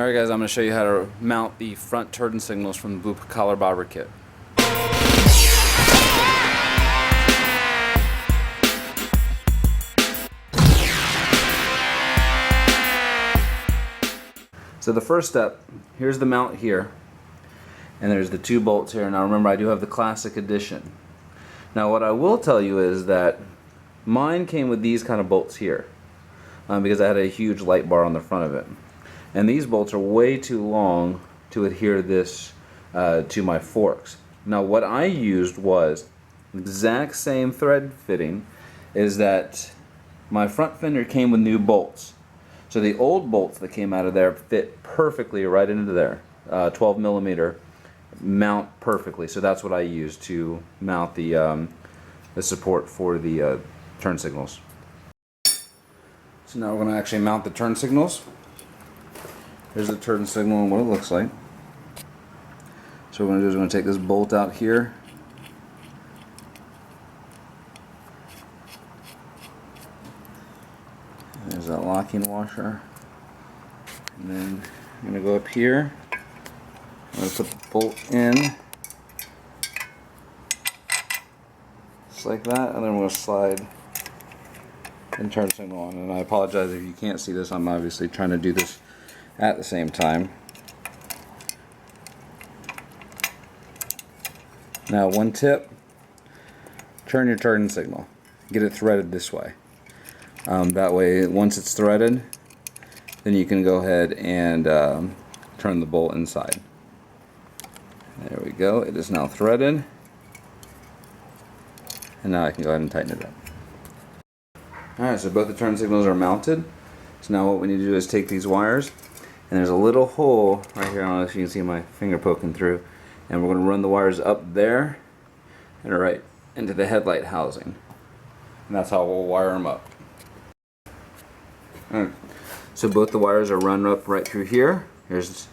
Alright guys, I'm going to show you how to mount the front turn signals from the Blue Collar Bobber kit. So the first step, here's the mount here, and there's the two bolts here. Now remember, I do have the classic edition. Now what I will tell you is that mine came with these kind of bolts here, because I had a huge light bar on the front of it. And these bolts are way too long to adhere this to my forks. Now what I used was the exact same thread fitting, is that my front fender came with new bolts. So the old bolts that came out of there fit perfectly right into there. 12 millimeter mount perfectly. So that's what I used to mount the support for the turn signals. So now we're going to actually mount the turn signals. Here's the turn signal and what it looks like. So what we're going to do is we're going to take this bolt out here. There's that locking washer. And then I'm going to go up here. I'm going to put the bolt in. Just like that. And then we're going to slide and turn signal on. And I apologize if you can't see this. I'm obviously trying to do this at the same time. Now one tip, turn your turn signal. Get it threaded this way. That way once it's threaded, then you can go ahead and turn the bolt inside. There we go, it is now threaded. And now I can go ahead and tighten it up. Alright, so both the turn signals are mounted. So now what we need to do is take these wires, and there's a little hole right here. I don't know if you can see my finger poking through. And we're going to run the wires up there and right into the headlight housing. And that's how we'll wire them up. Alright. So both the wires are run up right through here. Here's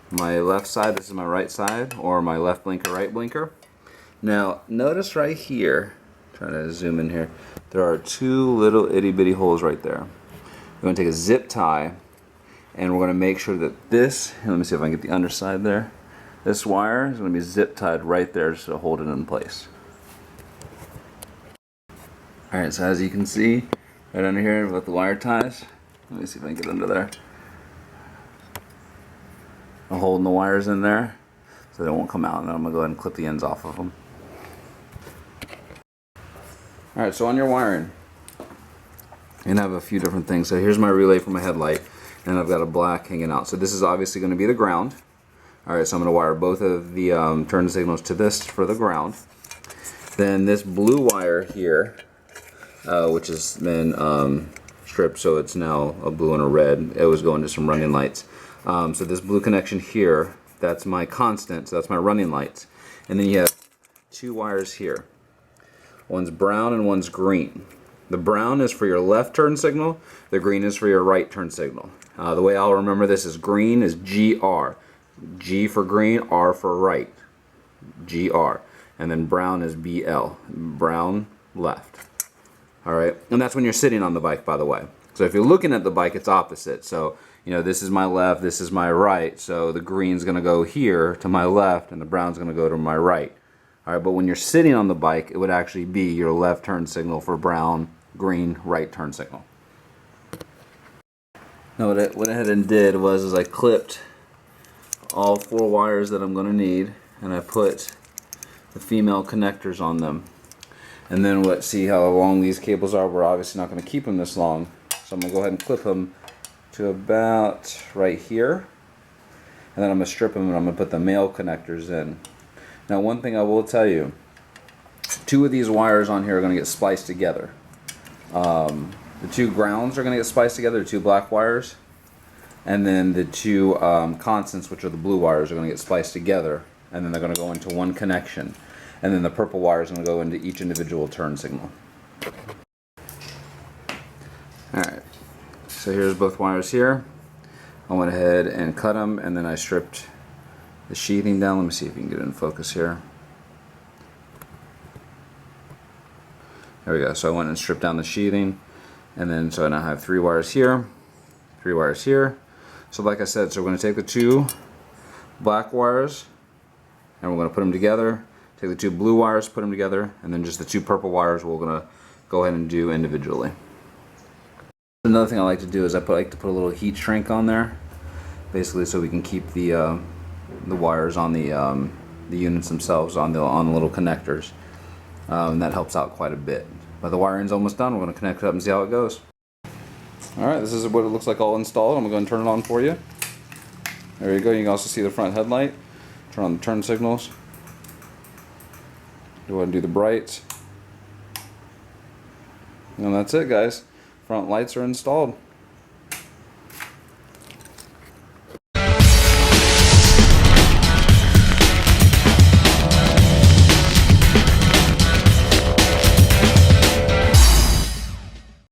my left side, this is my right side, or my left blinker, right blinker. Now notice right here, trying to zoom in here, there are two little itty bitty holes right there. We're going to take a zip tie, and we're going to make sure that this, let me see if I can get the underside there, this wire is going to be zip tied right there just to hold it in place. Alright, so as you can see, right under here with the wire ties, let me see if I can get under there. I'm holding the wires in there so they won't come out, and then I'm going to go ahead and clip the ends off of them. Alright, so on your wiring, you're going to have a few different things. So here's my relay for my headlight, and I've got a black hanging out. So this is obviously going to be the ground. Alright, so I'm going to wire both of the turn signals to this for the ground. Then this blue wire here, which has been stripped, so it's now a blue and a red. It was going to some running lights. So this blue connection here, that's my constant, so that's my running lights. And then you have two wires here. One's brown and one's green. The brown is for your left turn signal, the green is for your right turn signal. The way I'll remember this is green is GR. G for green, R for right. GR. And then brown is BL. Brown, left. Alright, and that's when you're sitting on the bike, by the way. So if you're looking at the bike, it's opposite. So, you know, this is my left, this is my right. So the green's going to go here to my left, and the brown's going to go to my right. Alright, but when you're sitting on the bike, it would actually be your left turn signal for brown, green, right turn signal. Now what I went ahead and did was I clipped all four wires that I'm going to need, and I put the female connectors on them. And then see how long these cables are. We're obviously not going to keep them this long, so I'm going to go ahead and clip them to about right here, and then I'm going to strip them and I'm going to put the male connectors in. Now one thing I will tell you, two of these wires on here are going to get spliced together. The two grounds are going to get spliced together, two black wires, and then the two constants, which are the blue wires, are going to get spliced together, and then they're going to go into one connection. And then the purple wire is going to go into each individual turn signal. Alright, so here's both wires here. I went ahead and cut them, and then I stripped the sheathing down. Let me see if you can get it in focus here. There we go. So I went and stripped down the sheathing, and then so I now have three wires here, So like I said, so we're going to take the two black wires and we're going to put them together. Take the two blue wires, put them together, and then just the two purple wires we're going to go ahead and do individually. Another thing I like to do is like to put a little heat shrink on there, basically so we can keep the wires on the units themselves on the little connectors. And that helps out quite a bit. But the wiring's almost done. We're going to connect it up and see how it goes. Alright, this is what it looks like all installed. I'm going to turn it on for you. There you go. You can also see the front headlight. Turn on the turn signals. Go ahead and do the brights. And that's it, guys. Front lights are installed.